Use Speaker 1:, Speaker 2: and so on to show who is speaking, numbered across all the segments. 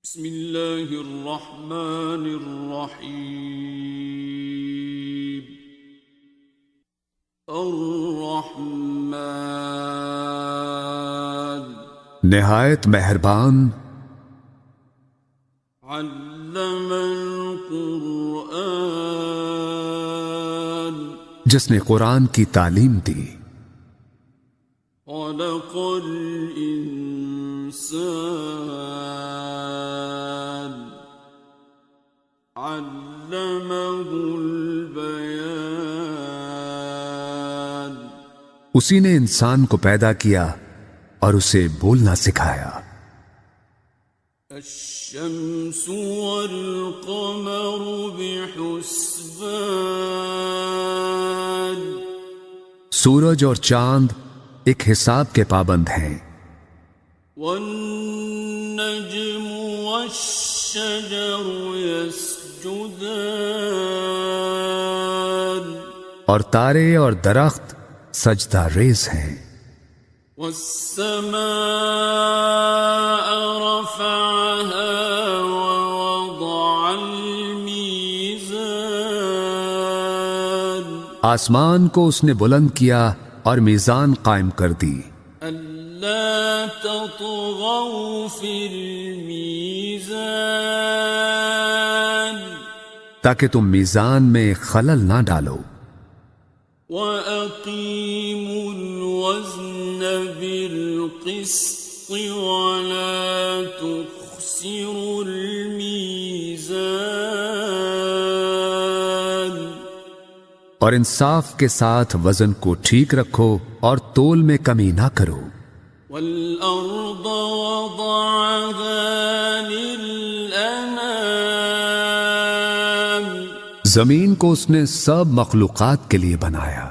Speaker 1: بسم اللہ الرحمن الرحیم الرحمن
Speaker 2: نہایت مہربان،
Speaker 1: علم القرآن
Speaker 2: جس نے قرآن کی تعلیم دی،
Speaker 1: خلق الانسان علمہ البیان
Speaker 2: اسی نے انسان کو پیدا کیا اور اسے بولنا سکھایا۔
Speaker 1: الشمس والقمر بحسبان
Speaker 2: سورج اور چاند ایک حساب کے پابند ہیں،
Speaker 1: والنجم والشجر يسجدان
Speaker 2: اور تارے اور درخت سجدہ ریز ہیں۔
Speaker 1: والسماء رفعها ووضع الميزان
Speaker 2: آسمان کو اس نے بلند کیا اور میزان قائم کر دی،
Speaker 1: ألا تطغوا في الميزان
Speaker 2: تاکہ تم میزان میں خلل نہ ڈالو،
Speaker 1: وَأَقِيمُوا الْوَزْنَ بِالْقِسْطِ وَلَا تُخْسِرُوا الْمِيزَانَ
Speaker 2: اور انصاف کے ساتھ وزن کو ٹھیک رکھو اور تول میں کمی نہ کرو۔
Speaker 1: وَالْأَرْضَ وَضَعَهَا لِلْأَنَامِ
Speaker 2: زمین کو اس نے سب مخلوقات کے لیے بنایا،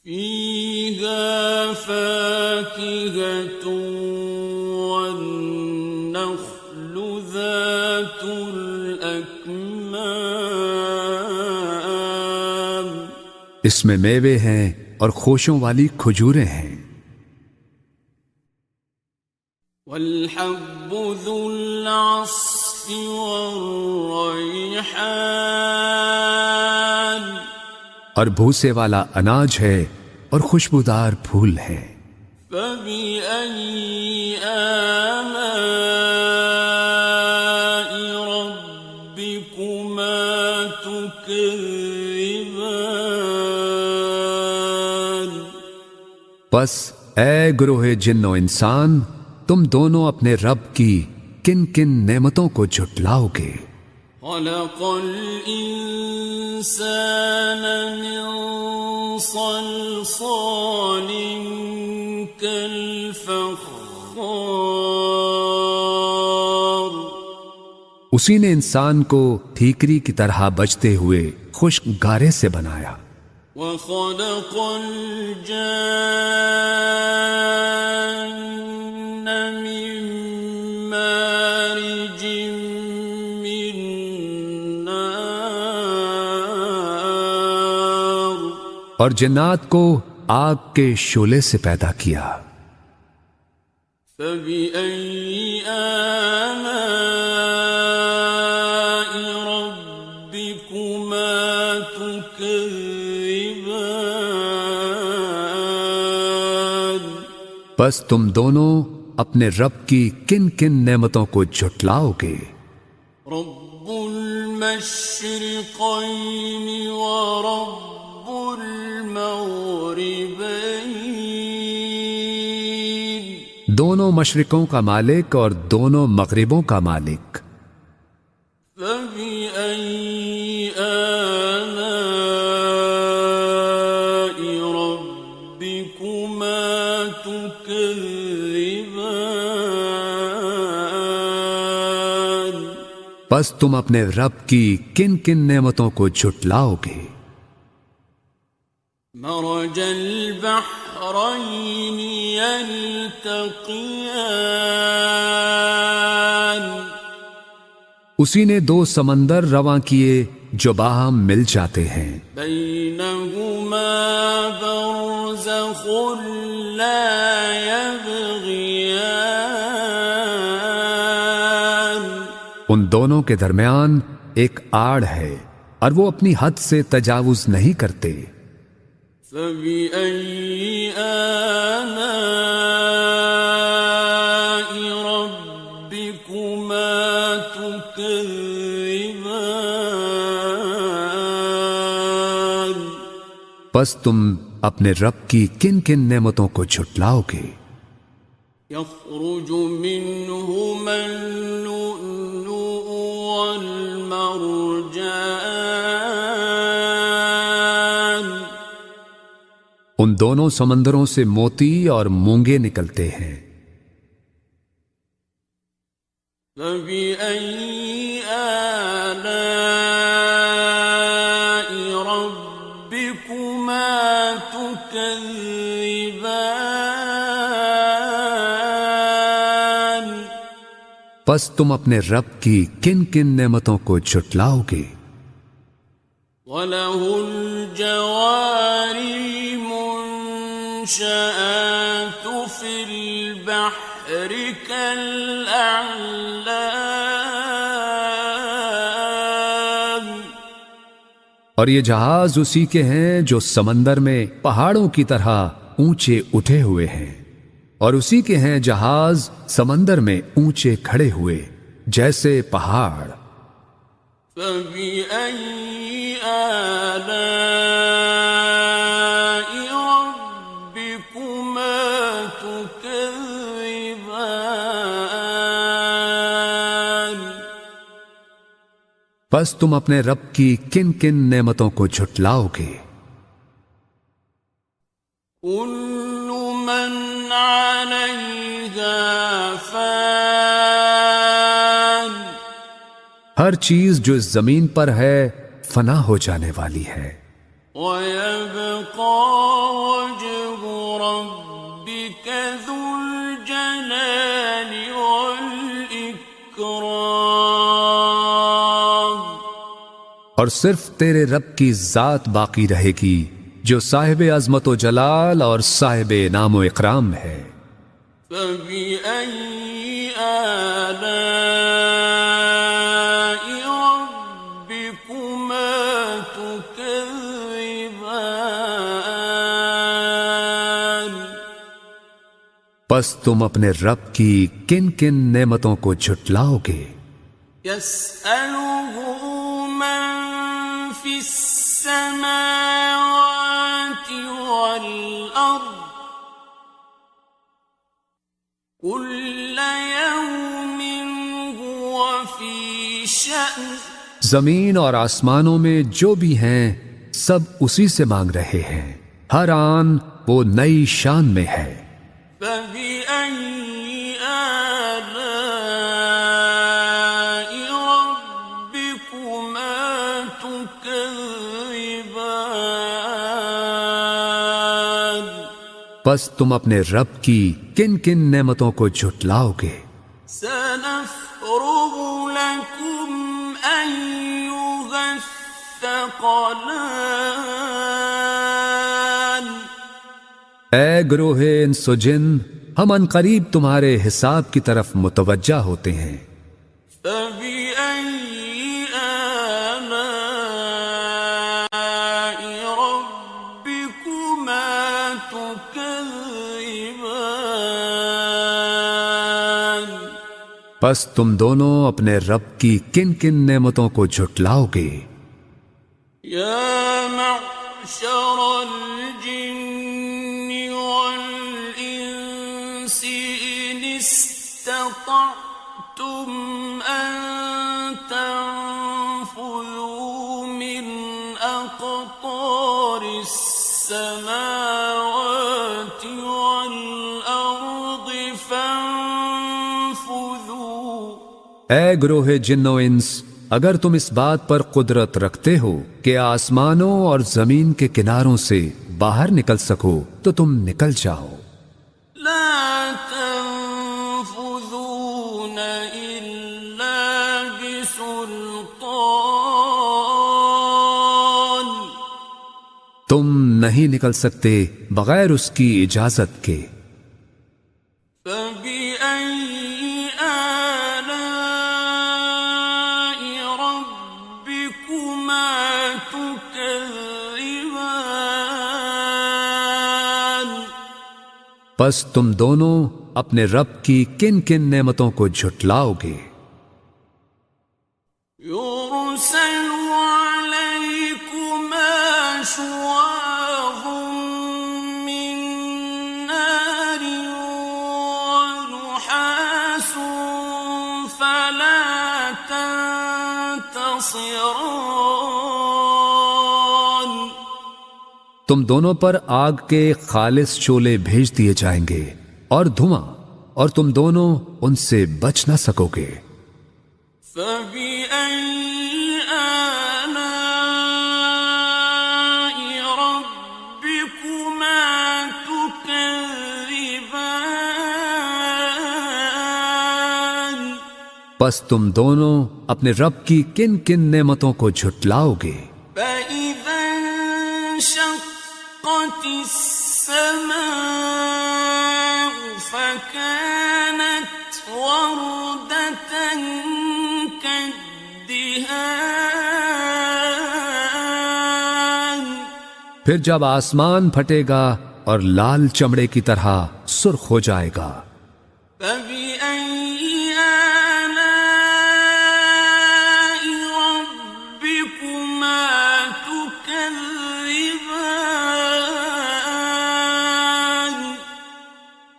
Speaker 1: فِيهَا فَاكِهَةٌ وَالنَّخْلُ ذَاتُ الْأَكْمَامِ
Speaker 2: اس میں میوے ہیں اور خوشوں والی کھجوریں ہیں،
Speaker 1: وَالْحَبُّ ذُو الْعَصْفِ وَالرَّيْحَانِ
Speaker 2: اور بھوسے والا اناج ہے اور خوشبودار پھول ہیں۔
Speaker 1: فَبِأَيِّ آلَاءِ رَبِّكُمَا تُكَذِّبَانِ
Speaker 2: بس اے گروہ جن و انسان، تم دونوں اپنے رب کی کن کن نعمتوں کو جھٹلاؤ گے۔
Speaker 1: خَلَقَ الْإِنسَانَ مِنْ صَلْصَالٍ كَالْفَخَّارِ
Speaker 2: اسی نے انسان کو ٹھیکری کی طرح بجتے ہوئے خشک گارے سے بنایا،
Speaker 1: وَخَلَقَ الْجَانَّ مِن مَّارِجٍ مِّن نَّارٍ
Speaker 2: اور جنات کو آگ کے شعلے سے پیدا کیا۔
Speaker 1: فَبِأَيِّ آلَاءِ رَبِّكُمَا تُكَذِّبَانِ
Speaker 2: بس تم دونوں اپنے رب کی کن کن نعمتوں کو جھٹلاؤ گے۔
Speaker 1: رب المشرقين ورب المغربين
Speaker 2: دونوں مشرقوں کا مالک اور دونوں مغربوں کا مالک،
Speaker 1: فبأي آلاء ربكما تكذبان
Speaker 2: بس تم اپنے رب کی کن کن نعمتوں کو جھٹلاؤ گے۔
Speaker 1: مرج البحرين يلتقيان
Speaker 2: اسی نے دو سمندر رواں کیے جو باہم مل جاتے ہیں،
Speaker 1: بينهما برزخ لا يبغيان
Speaker 2: ان دونوں کے درمیان ایک آڑ ہے اور وہ اپنی حد سے تجاوز نہیں کرتے۔
Speaker 1: فَبِأَيِّ آلَاءِ رَبِّكُمَا تُكَذِّبَانِ
Speaker 2: پس تم اپنے رب کی کن کن نعمتوں کو جھٹلاؤ گے؟
Speaker 1: يَخْرُجُ مِنْهُمَا اللُّؤْلُؤُ وَالْمَرْجَانُ
Speaker 2: ان دونوں سمندروں سے موتی اور مونگے نکلتے ہیں۔
Speaker 1: فَبِأَيِّ آلَاءِ رَبِّكُمَا تُكَذِّبَانِ
Speaker 2: پس تم اپنے رب کی کن کن نعمتوں کو جھٹلاؤ گے؟
Speaker 1: وَلَهُ الْجَوَارِ الْمُنشَآتُ فِي الْبَحْرِ كَالْأَعْلَامِ
Speaker 2: اور یہ جہاز اسی کے ہیں جو سمندر میں پہاڑوں کی طرح اونچے اٹھے ہوئے ہیں، اور اسی کے ہیں جہاز سمندر میں اونچے کھڑے ہوئے جیسے پہاڑ۔
Speaker 1: فَبِأَيِّ آلَاءِ رَبِّكُمَا تُكَذِّبَانِ
Speaker 2: پس تم اپنے رب کی کن کن نعمتوں کو جھٹلاؤ گے؟
Speaker 1: كُلُّ مَنْ عَلَيْهَا فَانٍ
Speaker 2: ہر چیز جو اس زمین پر ہے فنا ہو جانے والی ہے،
Speaker 1: وَيَبْقَى وَجْهُ رَبِّكَ ذُو الْجَلَالِ وَالْإِكْرَامِ
Speaker 2: اور صرف تیرے رب کی ذات باقی رہے گی جو صاحب عظمت و جلال اور صاحب انعام و اکرام ہے۔
Speaker 1: فَبِأَيِّ آلَاءِ رَبِّكُمَا تُكَذِّبَانِ
Speaker 2: پس تم اپنے رب کی کن کن نعمتوں کو جھٹلاؤ گے؟
Speaker 1: يَسْأَلُهُ مَن فِي السَّمَاوَاتِ وَالْأَرْضِ كُلَّ يَوْمٍ هُوَ فِي شَأْنٍ
Speaker 2: زمین اور آسمانوں میں جو بھی ہیں سب اسی سے مانگ رہے ہیں، ہر آن وہ نئی شان میں ہے۔
Speaker 1: فَبِأَيِّ آلَاءِ رَبِّكُمَا تُكَذِّبَانِ
Speaker 2: پس تم اپنے رب کی کن کن نعمتوں کو جھٹلاؤ گے؟
Speaker 1: سَنَفْرُغُ لَكُمْ أَيُّهَ الثَّقَلَانِ
Speaker 2: اے گروہ انس و جن، ہم عنقریب تمہارے حساب کی طرف متوجہ ہوتے ہیں۔
Speaker 1: فَبِأَيِّ آلَاءِ رَبِّكُمَا تُكَذِّبَانِ
Speaker 2: پس تم دونوں اپنے رب کی کن کن نعمتوں کو جھٹلاؤ گے؟
Speaker 1: يَا مَعْشَرَ الْجِنِّ وَالْإِنسِ إِنِ اسْتَطَعْتُمْ أَن تَنفُذُوا مِنْ أَقْطَارِ السَّمَاوَاتِ وَالْأَرْضِ فَانفُذُوا
Speaker 2: اے گروہ جن و انس، اگر تم اس بات پر قدرت رکھتے ہو کہ آسمانوں اور زمین کے کناروں سے باہر نکل سکو تو تم نکل جاؤ۔
Speaker 1: لا تنفذون إلا بسلطان
Speaker 2: تم نہیں نکل سکتے بغیر اس کی اجازت کے۔
Speaker 1: فبأي آلاء
Speaker 2: پس تم دونوں اپنے رب کی کن کن نعمتوں کو جھٹلاؤ گے؟
Speaker 1: يرسل عليكما شواظ من نار ونحاس فلا تنتصران
Speaker 2: تم دونوں پر آگ کے خالص شعلے بھیج دیے جائیں گے اور دھواں، اور تم دونوں ان سے بچ نہ سکو گے۔
Speaker 1: فَبِأَيِّ آلَاءِ رَبِّكُمَا تُكَذِّبَانِ
Speaker 2: پس تم دونوں اپنے رب کی کن کن نعمتوں کو جھٹلاؤ گے؟
Speaker 1: فَإِذَا انشَقَّتِ السَّمَاءُ فَكَانَتْ وَرْدَةً كَالدِّهَانِ
Speaker 2: پھر جب آسمان پھٹے گا اور لال چمڑے کی طرح سرخ ہو جائے گا۔
Speaker 1: فَبِأَيِّ آلَاءِ رَبِّكُمَا تُكَذِّبَانِ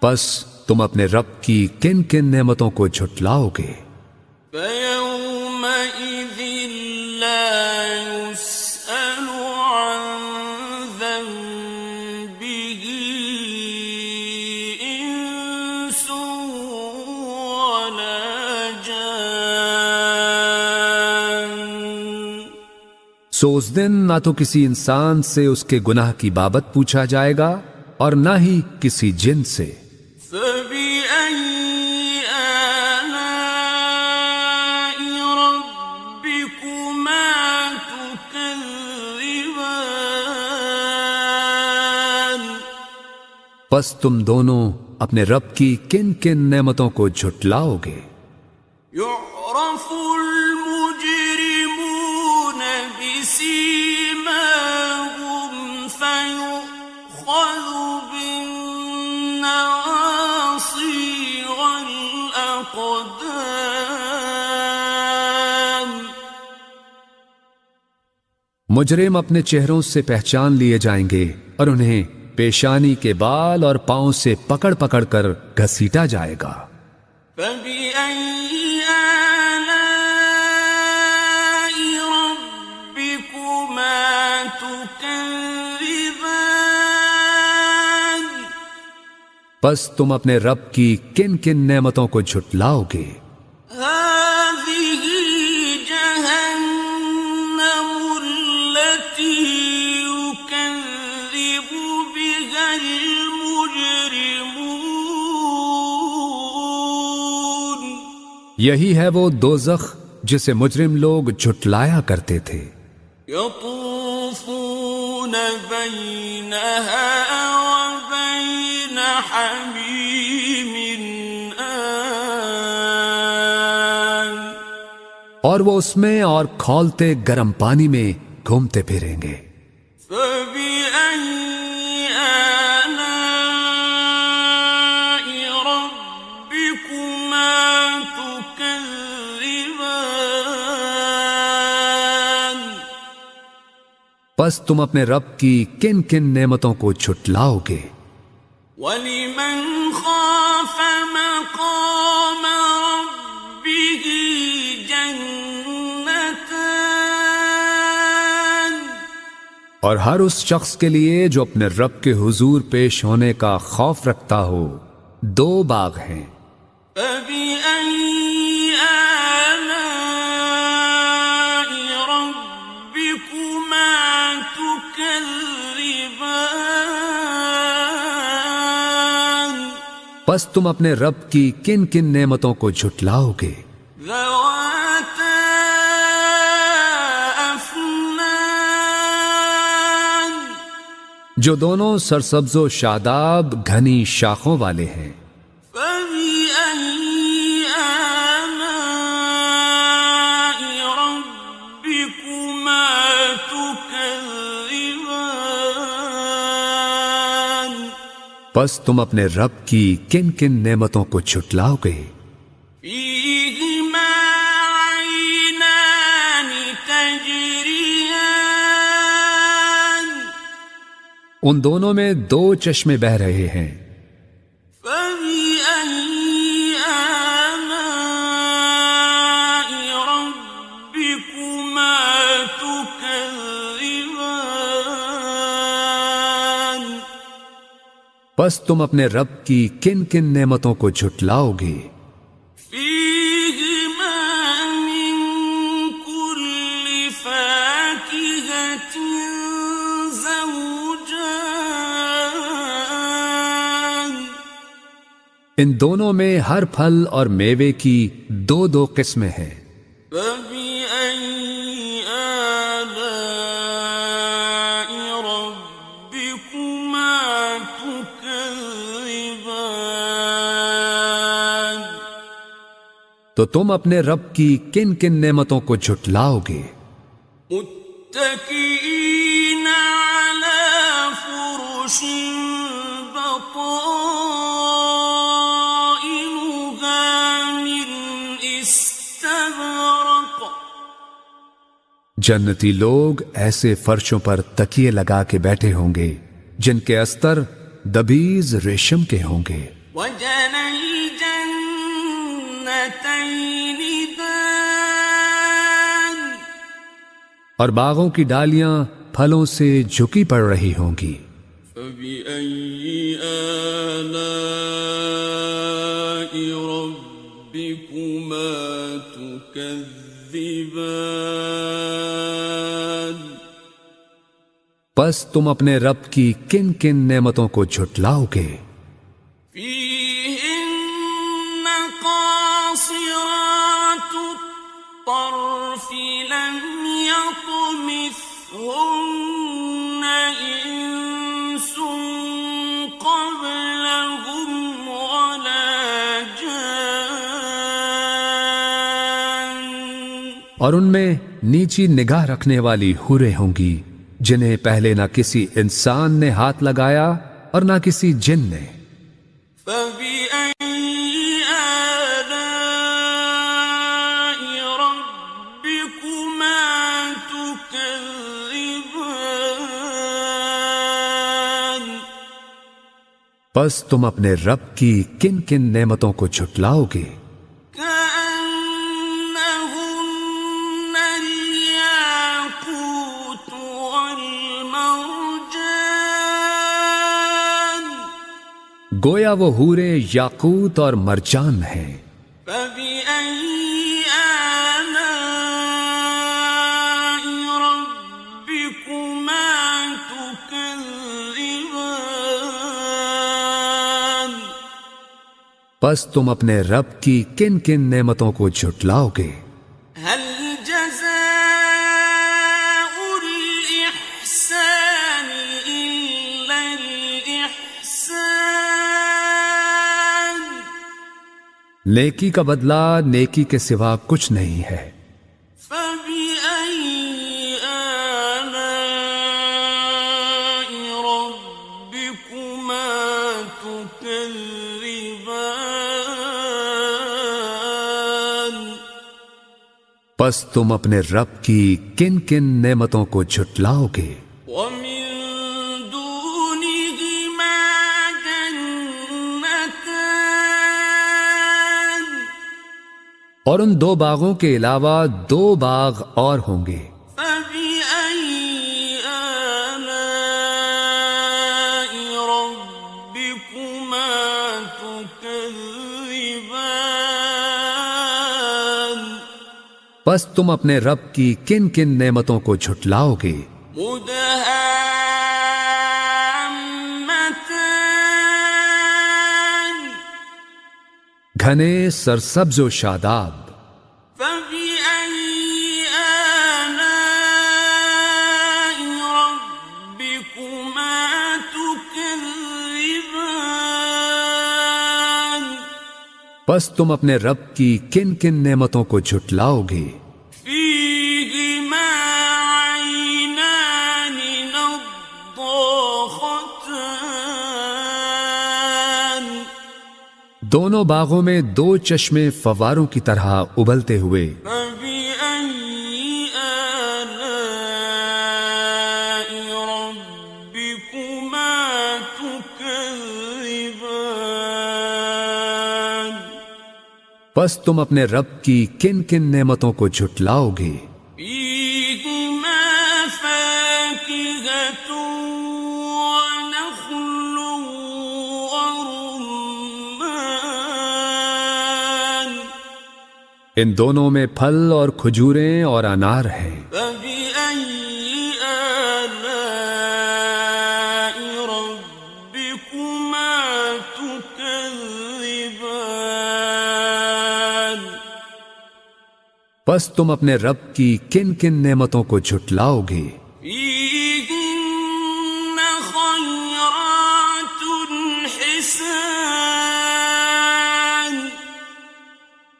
Speaker 2: پس تم اپنے رب کی کن کن نعمتوں کو جھٹلاؤ گے؟
Speaker 1: فَيَوْمَئِذٍ لَا يُسْأَلُ عَنْ ذَنبِهِ إِنسٌ وَلَا جَانٌّ
Speaker 2: سو اس دن نہ تو کسی انسان سے اس کے گناہ کی بابت پوچھا جائے گا اور نہ ہی کسی جن سے۔
Speaker 1: فَبِأَيِّ آلَاءِ رَبِّكُمَا تُكَذِّبَانِ
Speaker 2: پس تم دونوں اپنے رب کی کن کن نعمتوں کو جھٹلاؤ گے؟
Speaker 1: يُعْرَفُ الْمُجْرِمُونَ بِسِيمَاهُمْ فَيُؤْخَذُ بِالنَّوَاصِي وَالْأَقْدَامِ
Speaker 2: مجرم اپنے چہروں سے پہچان لیے جائیں گے اور انہیں پیشانی کے بال اور پاؤں سے پکڑ پکڑ کر گھسیٹا جائے گا۔
Speaker 1: فَبِأَيِّ آلَاءِ رَبِّكُمَا تُكَذِّبَانِ
Speaker 2: پس تم اپنے رب کی کن کن نعمتوں کو جھٹلاؤ گے؟
Speaker 1: هَٰذِهِ جَهَنَّمُ الَّتِي يُكَذِّبُ بِهَا الْمُجْرِمُونَ
Speaker 2: یہی ہے وہ دوزخ جسے مجرم لوگ جھٹلایا کرتے تھے۔
Speaker 1: يَطُوفُونَ بَيْنَهَا وَبَيْنَ حَمِيمٍ آنٍ
Speaker 2: اور وہ اس میں اور کھولتے گرم پانی میں گھومتے پھریں گے۔
Speaker 1: فَبِأَيِّ آلَاءِ رَبِّكُمَا تُكَذِّبَانِ
Speaker 2: پس تم اپنے رب کی کن کن نعمتوں کو جھٹلاؤ گے؟
Speaker 1: وَلِمَنْ خَافَ مَقَامَ رَبِّهِ جَنَّتَانِ
Speaker 2: اور ہر اس شخص کے لیے جو اپنے رب کے حضور پیش ہونے کا خوف رکھتا ہو دو باغ ہیں۔
Speaker 1: فَبِأَيِّ آلَاءِ رَبِّكُمَا تُكَذِّبَانِ
Speaker 2: پس تم اپنے رب کی کن کن نعمتوں کو جھٹلاؤ گے؟
Speaker 1: ذَوَاتَا أَفْنَانٍ
Speaker 2: جو دونوں سرسبز و شاداب گھنی شاخوں والے ہیں۔
Speaker 1: فَبِأَيِّ آلَاءِ رَبِّكُمَا تُكَذِّبَانِ
Speaker 2: پس تم اپنے رب کی کن کن نعمتوں کو جھٹلاؤ گے؟
Speaker 1: فيهما عينان تجريان
Speaker 2: ان دونوں میں دو چشمے بہہ رہے ہیں۔
Speaker 1: فبأي آلاء ربكما تكذبان
Speaker 2: پس تم اپنے رب کی کن کن نعمتوں کو جھٹلاؤ گے؟
Speaker 1: فيهما من كل فاكهة زوجان
Speaker 2: ان دونوں میں ہر پھل اور میوے کی دو دو قسمیں ہیں۔
Speaker 1: فبأي آلاء ربكما تكذبان
Speaker 2: تو تم اپنے رب کی کن کن نعمتوں کو جھٹلاؤ گے؟
Speaker 1: متكئين على فرش بطائنها من استبرق
Speaker 2: جنتی لوگ ایسے فرشوں پر تکیے لگا کے بیٹھے ہوں گے جن کے استر دبیز ریشم کے ہوں گے۔
Speaker 1: وجنى الجنتين دان
Speaker 2: اور باغوں کی ڈالیاں پھلوں سے جھکی پڑ رہی ہوں گی۔
Speaker 1: فبأي آلاء ربكما تكذبان
Speaker 2: پس تم اپنے رب کی کن کن نعمتوں کو جھٹلاؤ گے؟
Speaker 1: فيهن قاصرات الطرف لم يطمثهن إنس قبلهم ولا جان
Speaker 2: اور ان میں نیچی نگاہ رکھنے والی حوریں ہوں گی جنہیں پہلے نہ کسی انسان نے ہاتھ لگایا اور نہ کسی جن نے۔
Speaker 1: فبأي آلاء ربكما تكذبان
Speaker 2: پس تم اپنے رب کی کن کن نعمتوں کو جھٹلاؤ گے؟
Speaker 1: كأنهن الياقوت والمرجان
Speaker 2: گویا وہ حوریں یاقوت اور مرجان ہیں۔
Speaker 1: فبأي آلاء ربكما تكذبان
Speaker 2: پس تم اپنے رب کی کن کن نعمتوں کو جھٹلاؤ گے؟
Speaker 1: هل جزاء الإحسان إلا الإحسان
Speaker 2: نیکی کا بدلہ نیکی کے سوا کچھ نہیں ہے۔
Speaker 1: فبأي آلاء ربكما تكذبان
Speaker 2: پس تم اپنے رب کی کن کن نعمتوں کو جھٹلاؤ گے؟
Speaker 1: ومن دونهما جنتان
Speaker 2: اور ان دو باغوں کے علاوہ دو باغ اور ہوں گے۔
Speaker 1: فبأي آلاء ربكما تكذبان
Speaker 2: پس تم اپنے رب کی کن کن نعمتوں کو جھٹلاؤ گے؟
Speaker 1: مدهامتان
Speaker 2: گھنے سرسبز و شاداب۔
Speaker 1: فبأي آلاء ربكما تكذبان
Speaker 2: پس تم اپنے رب کی کن کن نعمتوں کو جھٹلاؤ گے؟
Speaker 1: فيهما عينان نضاختان
Speaker 2: دونوں باغوں میں دو چشمے فواروں کی طرح ابلتے ہوئے
Speaker 1: فبأي آلاء ربكما تكذبان
Speaker 2: پس تم اپنے رب کی کن کن نعمتوں کو جھٹلاؤ گے؟
Speaker 1: فيهما فاكهة ونخل ورمان
Speaker 2: ان دونوں میں پھل اور کھجوریں اور انار ہیں۔
Speaker 1: فبأي آلاء ربكما تكذبان
Speaker 2: پس تم اپنے رب کی کن کن نعمتوں کو جھٹلاؤ گے؟
Speaker 1: فيهن خيرات حسان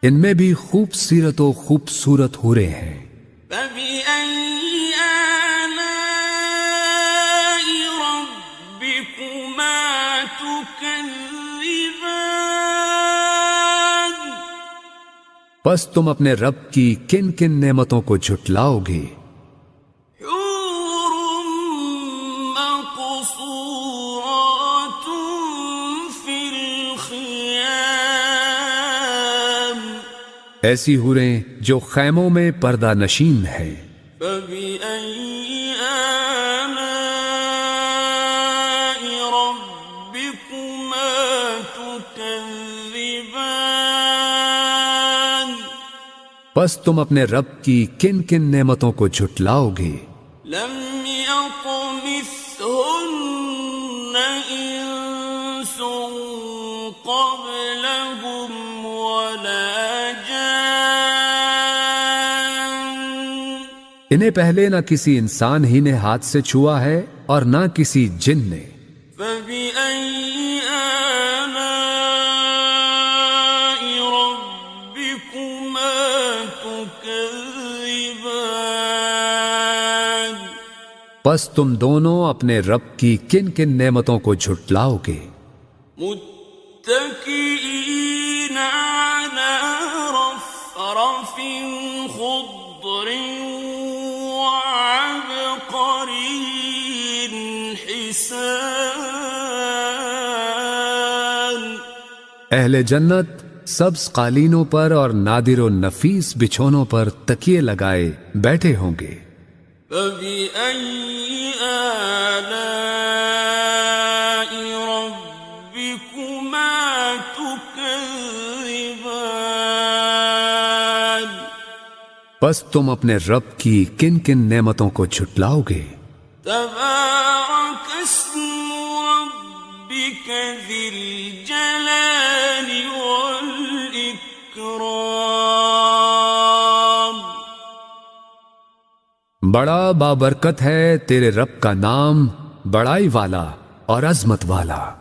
Speaker 2: ان میں بھی خوبصورت و خوبصورت حوریں ہیں۔
Speaker 1: فبأي آلاء ربكما تكذبان
Speaker 2: پس تم اپنے رب کی کن کن نعمتوں کو جھٹلاؤ گے؟
Speaker 1: حور مقصورات في الخيام
Speaker 2: ایسی حوریں جو خیموں میں پردہ نشین ہیں۔
Speaker 1: فبأي آلاء ربكما تكذبان
Speaker 2: پس تم اپنے رب کی کن کن نعمتوں کو جھٹلاؤ گے؟
Speaker 1: لم يطمثهن إنس قبلهم ولا جان
Speaker 2: انہیں پہلے نہ کسی انسان ہی نے ہاتھ سے چھوا ہے اور نہ کسی جن نے۔
Speaker 1: فبأي آلاء ربكما تكذبان
Speaker 2: پس تم دونوں اپنے رب کی کن کن نعمتوں کو جھٹلاؤ گے؟
Speaker 1: متكئين على رفرف خضر وعبقري حسان
Speaker 2: اہل جنت سبز قالینوں پر اور نادر و نفیس بچھونوں پر تکیے لگائے بیٹھے ہوں گے۔
Speaker 1: فبأي آلاء ربكما تكذبان
Speaker 2: پس تم اپنے رب کی کن کن نعمتوں کو جھٹلاؤ گے؟
Speaker 1: تبارك اسم ربك ذي الجلال والإكرام
Speaker 2: بڑا بابرکت ہے تیرے رب کا نام، بڑائی والا اور عظمت والا۔